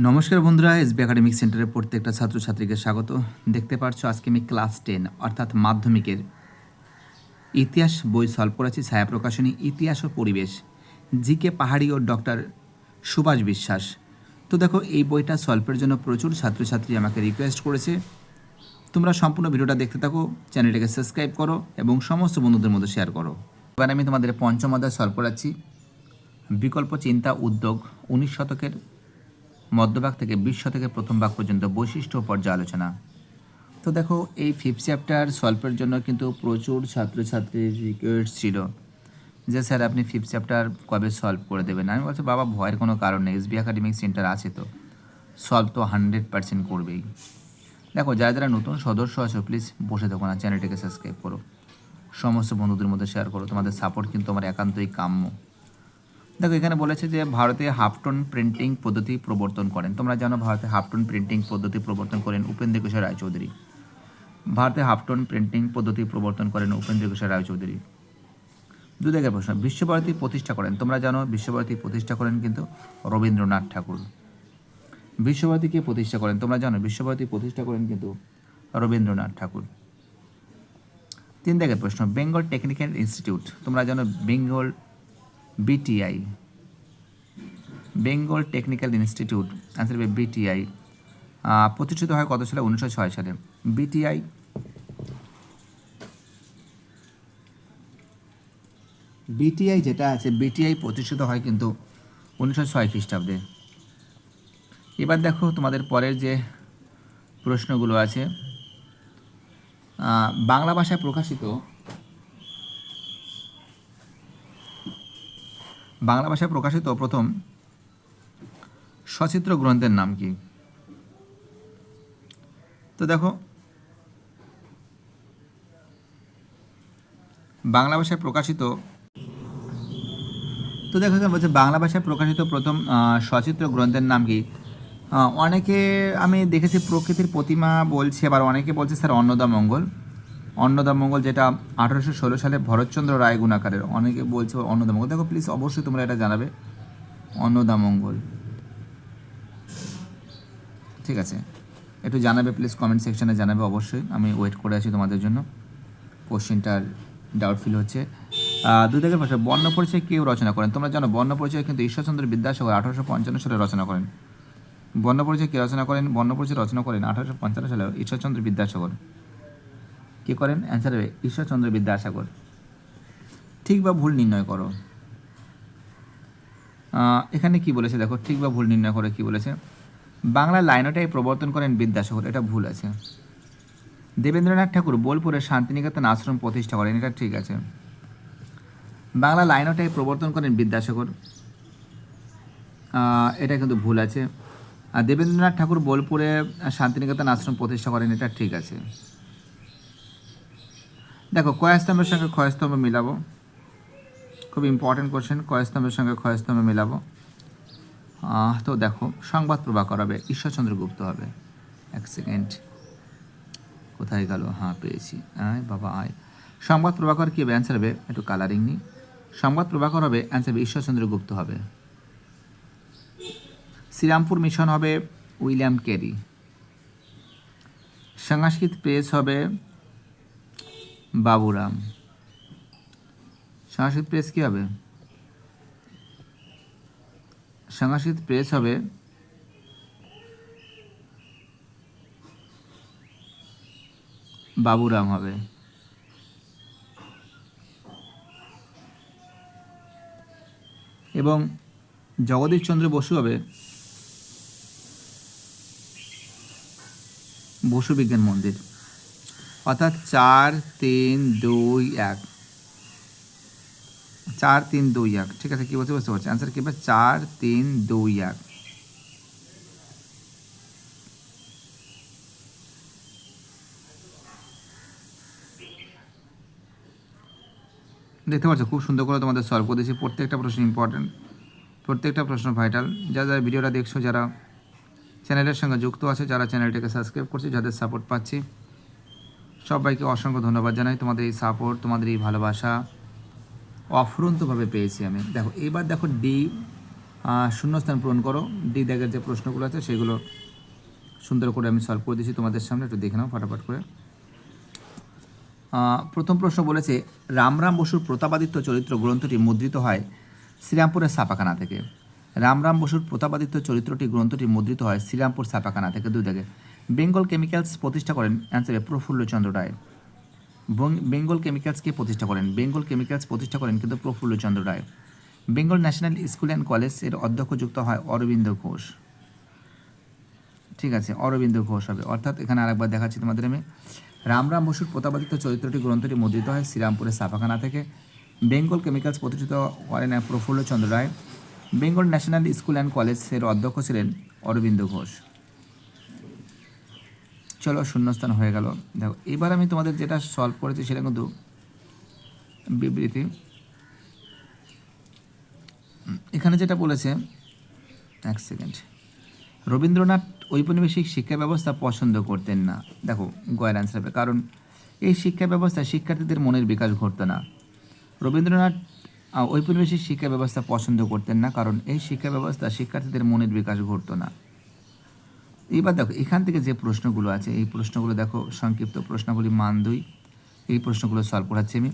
নমস্কার বন্ধুরা, SB academic সেন্টারের প্রত্যেকটা ছাত্রছাত্রীকে স্বাগত। দেখতে পাচ্ছ আজকে আমি ক্লাস 10 অর্থাৎ মাধ্যমিকের ইতিহাস বই সলভ করেছি। ছায়া প্রকাশনী, ইতিহাস ও পরিবেশ, জিকে পাহাড়ি ও ডক্টর সুভাষ বিশ্বাস। তো দেখো, এই বইটা সলভের জন্য প্রচুর ছাত্রছাত্রী আমাকে রিকোয়েস্ট করেছে। তোমরা সম্পূর্ণ ভিডিওটা দেখতে থাকো, চ্যানেলটাকে সাবস্ক্রাইব করো এবং সমস্ত বন্ধুদের মধ্যে শেয়ার করো। এবার আমি তোমাদের পঞ্চম অধ্যায় সলভ করাচ্ছি। বিকল্প চিন্তা উদ্যোগ, 19 শতকের মধ্যভাগ থেকে 20 শতকের প্রথম ভাগ পর্যন্ত বৈশিষ্ট্য ও পর্যালোচনা। তো দেখো, এই 5th চ্যাপ্টার সলভের জন্য কিন্তু প্রচুর ছাত্রছাত্রীর রিকোয়েস্ট ছিল যে স্যার আপনি 5th চ্যাপ্টার কবে সলভ করে দেবেন। আমি বলছি বাবা, ভয়ের কোনো কারণ নেই, এসবি একাডেমিক সেন্টার আছে, তো সলভ তো 100% করবেই। দেখো, যারা যারা নতুন সদস্য আছো প্লিজ বসে থাকো না, চ্যানেলটিকে সাবস্ক্রাইব করো, সমস্ত বন্ধুদের মধ্যে শেয়ার করো। তোমাদের সাপোর্ট কিন্তু আমার একান্তই কাম্য। দেখো, এখানে বলেছে যে ভারতে হাফটোন প্রিন্টিং পদ্ধতি প্রবর্তন করেন। তোমরা জানো ভারতে হাফটোন প্রিন্টিং পদ্ধতি প্রবর্তন করেন উপেন্দ্র কিশোর রায়চৌধুরী। ভারতে হাফটোন প্রিন্টিং পদ্ধতি প্রবর্তন করেন উপেন্দ্র কিশোর রায়চৌধুরী। দু জায়গায় প্রশ্ন, বিশ্বভারতী প্রতিষ্ঠা করেন। তোমরা জানো বিশ্বভারতী প্রতিষ্ঠা করেন কিন্তু রবীন্দ্রনাথ ঠাকুর। বিশ্বভারতীকে প্রতিষ্ঠা করেন, তোমরা জানো বিশ্বভারতী প্রতিষ্ঠা করেন কিন্তু রবীন্দ্রনাথ ঠাকুর। 3 জায়গায় প্রশ্ন, বেঙ্গল টেকনিক্যাল ইনস্টিটিউট। তোমরা জানো Bengal BTI, Bengal technical institute, answer হবে বিটিআই। প্রতিষ্ঠিত হয় কত সালে? 1906 সালে। বিটিআই বিটিআই যেটা আছে, বিটিআই প্রতিষ্ঠিত হয় কিন্তু 1906 খ্রিস্টাব্দে। এবার দেখো, তোমাদের পরের যে প্রশ্নগুলো আছে, বাংলা ভাষায় প্রকাশিত প্রথম সচিত্র গ্রন্থের নাম কি? তো দেখো, বাংলা ভাষায় প্রকাশিত বলছে বাংলা ভাষায় প্রকাশিত প্রথম সচিত্র গ্রন্থের নাম কি? অনেকে আমি দেখেছি প্রকৃতির প্রতিমা বলছে, আবার অনেকে বলছে স্যার অন্নদামঙ্গল, যেটা 1816 সালে ভরতচন্দ্র রায় গুণাকারের। অনেকে বলছে অন্নদামঙ্গল। দেখো প্লিজ অবশ্যই তোমরা এটা জানাবে, অন্নদামঙ্গল। ঠিক আছে, একটু জানাবে প্লিজ, কমেন্ট সেকশানে জানাবে অবশ্যই। আমি ওয়েট করে আছি তোমাদের জন্য। কোশ্চেনটার ডাউটফুল হচ্ছে। 2 জায়গায় প্রশ্ন, বর্ণপরিচয় কেউ রচনা করেন? তোমরা জানো বর্ণপরিচয় কিন্তু ঈশ্বরচন্দ্র বিদ্যাসাগর 1855 সালে রচনা করেন। বর্ণপরিচয় কে রচনা করেন? বর্ণপরিচয় রচনা করেন 1855 সালে ঈশ্বরচন্দ্র বিদ্যাসাগর। কে করেন? অ্যান্সার হবে ঈশ্বরচন্দ্র বিদ্যাসাগর। ঠিক বা ভুল নির্ণয় করো। এখানে কি বলেছে দেখো, ঠিক বা ভুল নির্ণয় করে কি বলেছে। বাংলা লাইনটাই প্রবর্তন করেন বিদ্যাসাগর, এটা ভুল আছে। দেবেন্দ্রনাথ ঠাকুর বোলপুরে শান্তিনিকেতন আশ্রম প্রতিষ্ঠা করেন, এটা ঠিক আছে। বাংলা লাইনটাই প্রবর্তন করেন বিদ্যাসাগর, এটা কিন্তু ভুল আছে। দেবেন্দ্রনাথ ঠাকুর বোলপুরে শান্তিনিকেতন আশ্রম প্রতিষ্ঠা করেন, এটা ঠিক আছে। দেখো, কয়স্তম্ভের সঙ্গে ক্ষয়স্তম্ভ মিলাবো, খুব ইম্পর্টেন্ট কোশ্চেন। কয়স্তম্ভের সঙ্গে ক্ষয়স্তম্ভ মিলাবো। তো দেখো, সংবাদ প্রভাকর হবে, ঈশ্বরচন্দ্র গুপ্ত হবে। এক সেকেন্ড, কোথায় গেল? হ্যাঁ, পেয়েছি। আয় বাবা আয়। সংবাদ প্রভাকর কী হবে? অ্যান্সার হবে, একটু কালারিং নিই। সংবাদ প্রভাকর হবে, অ্যান্সার হবে ঈশ্বরচন্দ্র গুপ্ত হবে। শ্রীরামপুর মিশন হবে উইলিয়াম ক্যারি। সংস্কৃত প্রেস হবে বাবুরাম। সংস্কৃত প্রেস কী হবে? সংস্কৃত প্রেস হবে বাবুরাম হবে। এবং জগদীশচন্দ্র বসু হবে বসু বিজ্ঞান মন্দির। অর্থাৎ 4, 3, 2, 1। 4, 3, 2, 1। ঠিক আছে, কী বলতে বুঝতে পারছি? অ্যান্সার কী হবে? 4, 3, 2, 1। দেখতে পাচ্ছ খুব সুন্দর করে তোমাদের সলভ করে দিয়েছি। প্রত্যেকটা প্রশ্ন ইম্পর্টেন্ট, প্রত্যেকটা প্রশ্ন ভাইটাল। যারা ভিডিওটা দেখছো, যারা চ্যানেলের সঙ্গে যুক্ত আছে, যারা চ্যানেলটিকে সাবস্ক্রাইব করছে, যাদের সাপোর্ট পাচ্ছি, সবাইকে অসংখ্য ধন্যবাদ জানাই। তোমাদের এই সাপোর্ট, তোমাদের এই ভালোবাসা অফুরন্তভাবে পেয়েছি আমি। দেখো, এবার দেখো শূন্যস্থান পূরণ করো। ডি দাগের যে প্রশ্নগুলো আছে সেগুলো সুন্দর করে আমি সলভ করে দিয়েছি তোমাদের সামনে, একটু দেখে নাও ফটাফট করে। প্রথম প্রশ্ন বলেছে, রামরাম বসুর প্রতাপাদিত্য চরিত্র গ্রন্থটি মুদ্রিত হয় শ্রীরামপুরের ছাপাখানা থেকে। রামরাম বসুর প্রতাপাদিত্য চরিত্রটি গ্রন্থটি মুদ্রিত হয় শ্রীরামপুর ছাপাখানা থেকে। 2 দাগে বেঙ্গল কেমিক্যালস প্রতিষ্ঠা করেন, অ্যান্সারে প্রফুল্লচন্দ্র রায়। বেঙ্গল কেমিক্যালসকে প্রতিষ্ঠা করেন, বেঙ্গল কেমিক্যালস প্রতিষ্ঠা করেন কিন্তু Prafullachandra Ray. Bengal national school and college এর অধ্যক্ষ যুক্ত হয় অরবিন্দ ঘোষ। ঠিক আছে, অরবিন্দ ঘোষ হবে। অর্থাৎ এখানে আরেকবার দেখাচ্ছি তোমাদের আমি, রামরাম বসুর প্রতাপাদিত্য চরিত্রটি গ্রন্থটি মুদ্রিত হয় শ্রীরামপুরের ছাপাখানা থেকে। বেঙ্গল কেমিক্যালস প্রতিষ্ঠিত করেন Prafullachandra Ray. Bengal national school and college এর অধ্যক্ষ ছিলেন অরবিন্দ ঘোষ। চলো, শূন্যস্থান হয়ে গেল। দেখো এবার আমি তোমাদের যেটা সলভ করেছি সেটা কিন্তু বিবৃতি। এখানে যেটা বলেছে, এক সেকেন্ড, রবীন্দ্রনাথ ঔপনিবেশিক শিক্ষা ব্যবস্থা পছন্দ করতেন না। দেখো গয়ের অ্যান্সার হবে, কারণ এই শিক্ষা ব্যবস্থা শিক্ষার্থীদের মনের বিকাশ ঘটতো না। রবীন্দ্রনাথ ঔপনিবেশিক শিক্ষা ব্যবস্থা পছন্দ করতেন না, কারণ এই শিক্ষা ব্যবস্থা শিক্ষার্থীদের মনের বিকাশ ঘটতো না। এবার দেখো এখান থেকে যে প্রশ্নগুলো আছে, এই প্রশ্নগুলো দেখো, সংক্ষিপ্ত প্রশ্নাবলী মান 2, এই প্রশ্নগুলো সলভ করাচ্ছি আমি।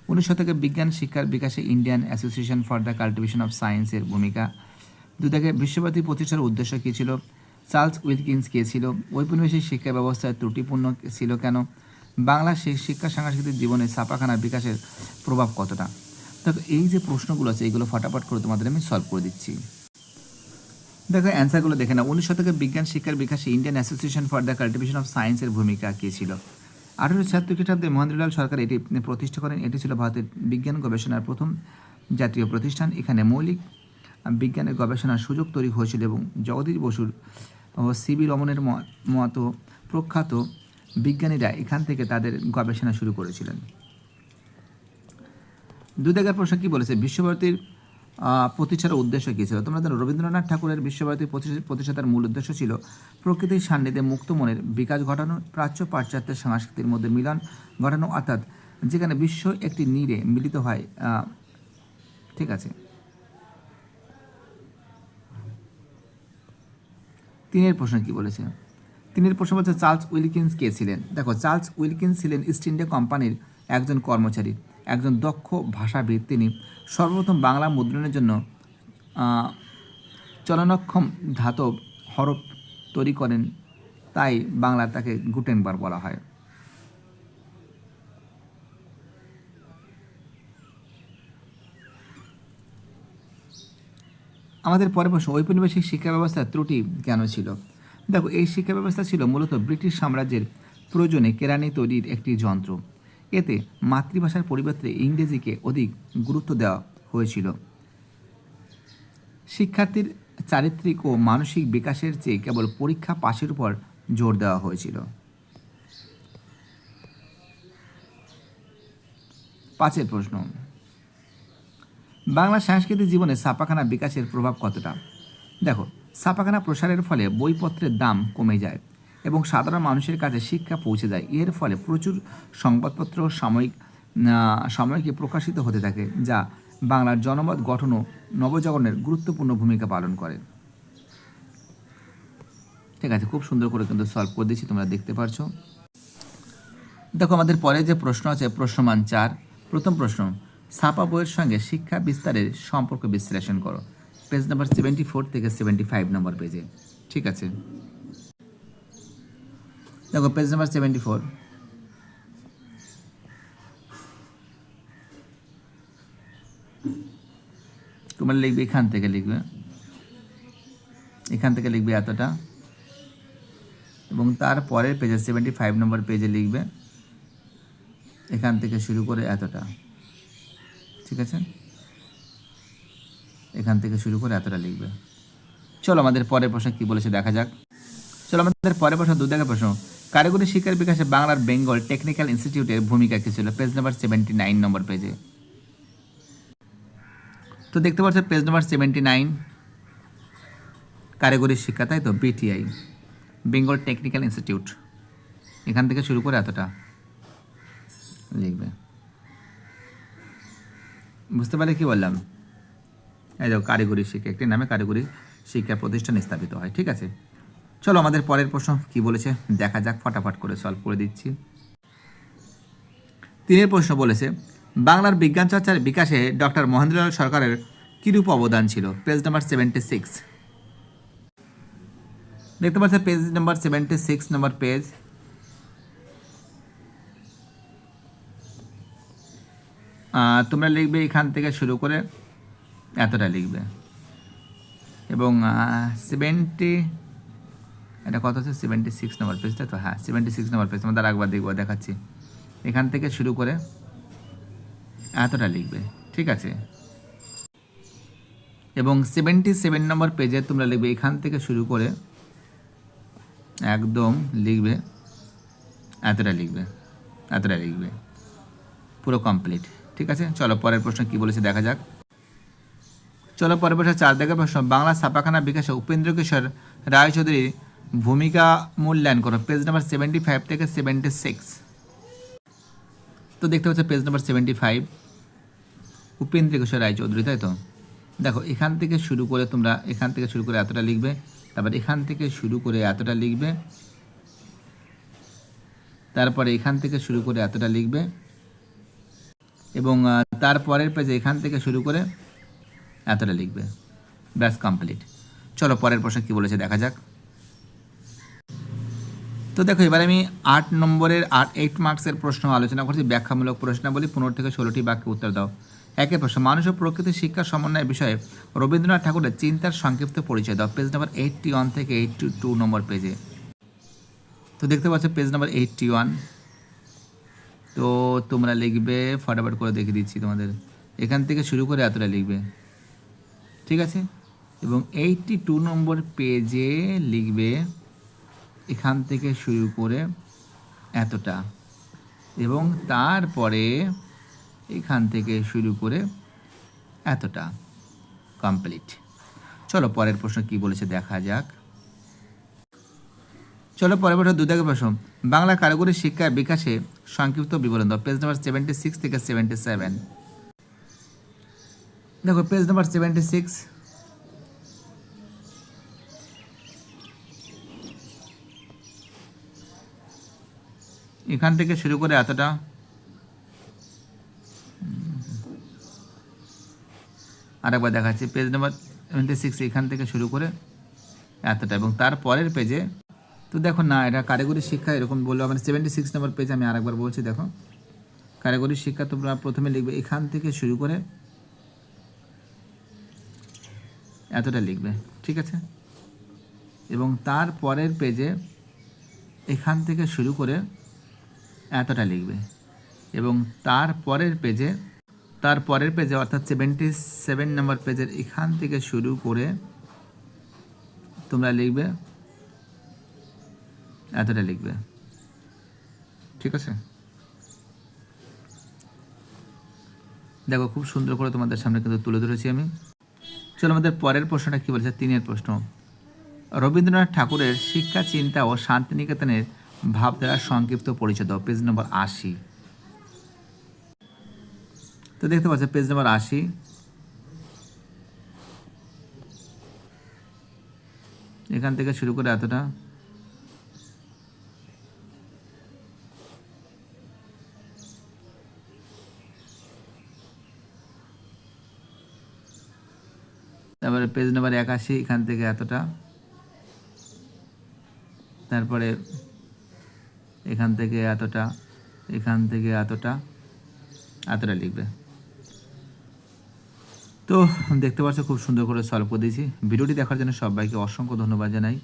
19 শতকে বিজ্ঞান শিক্ষার বিকাশে Indian association for the cultivation of সায়েন্সের ভূমিকা। 2 দাগে বিশ্বভারতী প্রতিষ্ঠার উদ্দেশ্য কী ছিল? চার্লস উইলকিন্স কে ছিল? ঔপনিবেশিক শিক্ষা ব্যবস্থায় ত্রুটিপূর্ণ ছিল কেন? বাংলা শিক্ষা সাংস্কৃতিক জীবনে ছাপাখানার বিকাশের প্রভাব কতটা? দেখো এই যে প্রশ্নগুলো আছে এইগুলো ফটাফট করে তোমাদের আমি সলভ করে দিচ্ছি। দেখো অ্যান্সারগুলো দেখে না। 19 শতকে বিজ্ঞান শিক্ষার বিকাশে Indian association for the cultivation of সায়েন্সের ভূমিকা কী ছিল? 1876 খ্রিস্টাব্দে মহেন্দ্রলাল সরকার এটি প্রতিষ্ঠা করেন। এটি ছিল ভারতের বিজ্ঞান গবেষণার প্রথম জাতীয় প্রতিষ্ঠান। এখানে মৌলিক বিজ্ঞানের গবেষণার সুযোগ তৈরি হয়েছিল এবং জগদীশ বসুর ও সিবি রমনের মতো প্রখ্যাত বিজ্ঞানীরা এখান থেকে তাদের গবেষণা শুরু করেছিলেন। 2 দাগের প্রশ্ন কী বলেছে? বিশ্বভারতীর প্রতিষ্ঠার উদ্দেশ্য কী ছিল? তোমরা জানো রবীন্দ্রনাথ ঠাকুরের বিশ্বভারতী প্রতিষ্ঠাতার মূল উদ্দেশ্য ছিল প্রকৃতির সান্নিধ্যে মুক্ত মনের বিকাশ ঘটানো, প্রাচ্য পাশ্চাত্যের সংস্কৃতির মধ্যে মিলন ঘটানো, অর্থাৎ যেখানে বিশ্ব একটি নীড়ে মিলিত হয়। ঠিক আছে, 3 প্রশ্ন কী বলেছে? 3 প্রশ্ন বলছে চার্লস উইলকিন্স কে ছিলেন? দেখো চার্লস উইলকিন্স ছিলেন ইস্ট ইন্ডিয়া কোম্পানির একজন কর্মচারী, একজন দক্ষ ভাষাবিদ। তিনি সর্বপ্রথম বাংলা মুদ্রণের জন্য চলনক্ষম ধাতব হরফ তৈরি করেন, তাই বাংলা তাকে গুটেনবার্গ বলা হয়। আমাদের পরের প্রশ্ন, ঔপনিবেশিক শিক্ষা ব্যবস্থার ত্রুটি কেন ছিল? দেখো এই শিক্ষা ব্যবস্থা ছিল মূলত ব্রিটিশ সাম্রাজ্যের প্রয়োজনে কেরানি তৈরির একটি যন্ত্র। এতে মাতৃভাষার পরিবর্তে ইংরেজিকে অধিক গুরুত্ব দেওয়া হয়েছিল। শিক্ষার্থীর চারিত্রিক ও মানসিক বিকাশের চেয়ে কেবল পরীক্ষা পাশের উপর জোর দেওয়া হয়েছিল। 5 প্রশ্ন, বাংলা সাংস্কৃতিক জীবনে ছাপাখানা বিকাশের প্রভাব কতটা? দেখো ছাপাখানা প্রসারের ফলে বইপত্রের দাম কমে যায় এবং সাধারণ মানুষের কাছে শিক্ষা পৌঁছে যায়। এর ফলে প্রচুর সংবাদপত্র সাময়িকী প্রকাশিত হতে থাকে, যা বাংলার জনমত গঠন ও নবজাগরণের গুরুত্বপূর্ণ ভূমিকা পালন করে। ঠিক আছে, খুব সুন্দর করে কিন্তু সলভ করে দিচ্ছি, তোমরা দেখতে পারছো। দেখো আমাদের পরে যে প্রশ্ন আছে, প্রশ্নমান 4। প্রথম প্রশ্ন, ছাপা বইয়ের সঙ্গে শিক্ষা বিস্তারের সম্পর্ক বিশ্লেষণ করো। পেজ নাম্বার 74 থেকে 75 নম্বর পেজে। ঠিক আছে, দেখো পেজ নাম্বার 74, তোমরা লিখবে এখান থেকে লিখবে এতটা, এবং তারপরের পেজে 75 নম্বর পেজে লিখবে এখান থেকে শুরু করে এতটা। ঠিক আছে, এখান থেকে শুরু করে এতটা লিখবে। চলো আমাদের পরের প্রশ্ন কি বলেছে দেখা যাক। চলো আমাদের পরের প্রশ্ন, 2 দাগের প্রশ্ন, কারিগরি শিক্ষার বিকাশে বাংলার বেঙ্গল টেকনিক্যাল ইনস্টিটিউটের ভূমিকা কী ছিল? পেজ নাম্বার 79 নম্বর পেজে। তো দেখতে পাচ্ছ পেজ নাম্বার 79, কারিগরি শিক্ষা, তাই তো, বিটিআই, বেঙ্গল টেকনিক্যাল ইনস্টিটিউট, এখান থেকে শুরু করে এতটা লিখবে। বুঝতে পারলে কি বললাম? এই দেখো কারিগরি শিক্ষা, একটি নামে কারিগরি শিক্ষা প্রতিষ্ঠান স্থাপিত হয়। ঠিক আছে, চলো আমাদের পরের প্রশ্ন কি বলেছে দেখা যাক, ফটাফট করে সলভ করে দিচ্ছি। 3 প্রশ্ন বলেছে বাংলার বিজ্ঞান চর্চার বিকাশে ডক্টর মহেন্দ্রলাল সরকারের কিরূপ অবদান ছিল? পেজ নাম্বার 76 দেখতে পাচ্ছ, পেজ নাম্বার 76 নম্বর পেজ। তোমরা লিখবে এখান থেকে শুরু করে এতটা লিখবে, এবং 70 এটা কত হচ্ছে 76 নম্বর পেজটা তো, হ্যাঁ 76 নম্বর পেজ। তোমাদের আরেকবার দেখবো, দেখাচ্ছি। এখান থেকে শুরু করে এতটা লিখবে, ঠিক আছে। এবং 77 নম্বর পেজে তোমরা লিখবে এখান থেকে শুরু করে একদম লিখবে এতটা লিখবে, এতটা লিখবে, পুরো কমপ্লিট। ঠিক আছে, চলো পরের প্রশ্ন কি বলেছে দেখা যাক। চলো পরের প্রশ্ন 4 দাগের প্রশ্ন, বাংলা ছাপাখানা বিকাশে উপেন্দ্র কিশোর রায়চৌধুরীর ভূমিকা মূল্যায়ন করো। পেজ নাম্বার 75 থেকে 76। তো দেখতে পাচ্ছ পেজ নাম্বার 75, উপেন্দ্র কিশোর রায়চৌধুরী, তাই তো। দেখো এখান থেকে শুরু করে তোমরা এখান থেকে শুরু করে এতটা লিখবে, তারপর এখান থেকে শুরু করে এতটা লিখবে, তারপরে এখান থেকে শুরু করে এতটা লিখবে, এবং তারপরের পেজে এখান থেকে শুরু করে এতটা লিখবে, ব্যাস কমপ্লিট। চলো পরের প্রশ্ন কি বলেছে দেখা যাক। তো দেখো এবার আমি 8 নম্বরের 8 মার্কসের প্রশ্ন আলোচনা করছি। ব্যাখ্যামূলক প্রশ্নাবলী 15 থেকে 16টি বাক্যে উত্তর দাও। একের প্রশ্ন, মানুষ ও প্রকৃতির শিক্ষা সমন্বয়ের বিষয়ে রবীন্দ্রনাথ ঠাকুরের চিন্তার সংক্ষিপ্ত পরিচয় দাও। পেজ নাম্বার 81 থেকে 82 নম্বর পেজে। তো দেখতে পাচ্ছ পেজ নাম্বার 81। তো তোমরা লিখবে, ফটাফট করে দেখে দিচ্ছি তোমাদের, এখান থেকে শুরু করে এতটা লিখবে, ঠিক আছে। এবং 82 নম্বর পেজে লিখবে এখান থেকে শুরু করে এতটা, এবং তারপরে এখান থেকে শুরু করে এতটা, কমপ্লিট। চলো পরের প্রশ্ন কি বলেছে দেখা যাক। চলো পরের প্রশ্ন 2 দাগের প্রশ্ন, বাংলা কারিগরি শিক্ষা বিকাশে সংক্ষিপ্ত বিবরণ দাও। পেজ নাম্বার 76 থেকে 77। দেখো পেজ নাম্বার 76, এখান থেকে শুরু করে এতটা, আরেকবার দেখাচ্ছি। পেজ নাম্বার 76, এখান থেকে শুরু করে এতটা, এবং তারপরের পেজে। তো দেখো না, এটা কারিগরি শিক্ষা এরকম বললো, মানে 76 নম্বর পেজ। আমি আরেকবার বলছি, দেখো কারিগরি শিক্ষা তোমরা প্রথমে লিখবে এখান থেকে শুরু করে এতটা লিখবে, ঠিক আছে। এবং তারপরের পেজে এখান থেকে শুরু করে এতটা লিখবে, এবং তারপরের পেজে অর্থাৎ 77 নম্বর পেজের এখান থেকে শুরু করে তোমরা লিখবে এতটা লিখবে, ঠিক আছে। দেখো খুব সুন্দর করে তোমাদের সামনে কিন্তু তুলে ধরেছি আমি। চলো আমাদের পরের প্রশ্নটা কি বলেছে, 3 প্রশ্ন, রবীন্দ্রনাথ ঠাকুরের শিক্ষা চিন্তা ও শান্তিনিকেতনের ভাবধারা সংক্ষিপ্ত পরিচয় দাও। পেজ নম্বর 80। তো দেখতে পাচ্ছ পেজ নম্বর 80, এখান থেকে শুরু করে এতটা, তারপরে পেজ নাম্বার 81, এখান থেকে এতটা, তারপরে এখান থেকে এতটা, এখান থেকে এতটা, এতটা লিখবে। তো দেখতে পাচ্ছ খুব সুন্দর করে সলভ করে দিয়েছি। ভিডিওটি দেখার জন্য সবাইকে অসংখ্য ধন্যবাদ জানাই।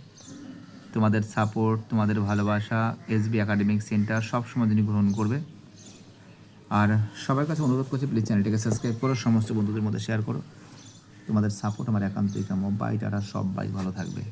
তোমাদের সাপোর্ট, তোমাদের ভালোবাসা এসবি একাডেমিক সেন্টার সবসময় যিনি গ্রহণ করবে। আর সবার কাছে অনুরোধ করছি, প্লিজ চ্যানেলটিকে সাবস্ক্রাইব করো, সমস্ত বন্ধুদের মধ্যে শেয়ার করো। তোমাদের সাপোর্ট আমার একান্তই কাম্য। বাই টাটা, সবাই ভালো থাকবে।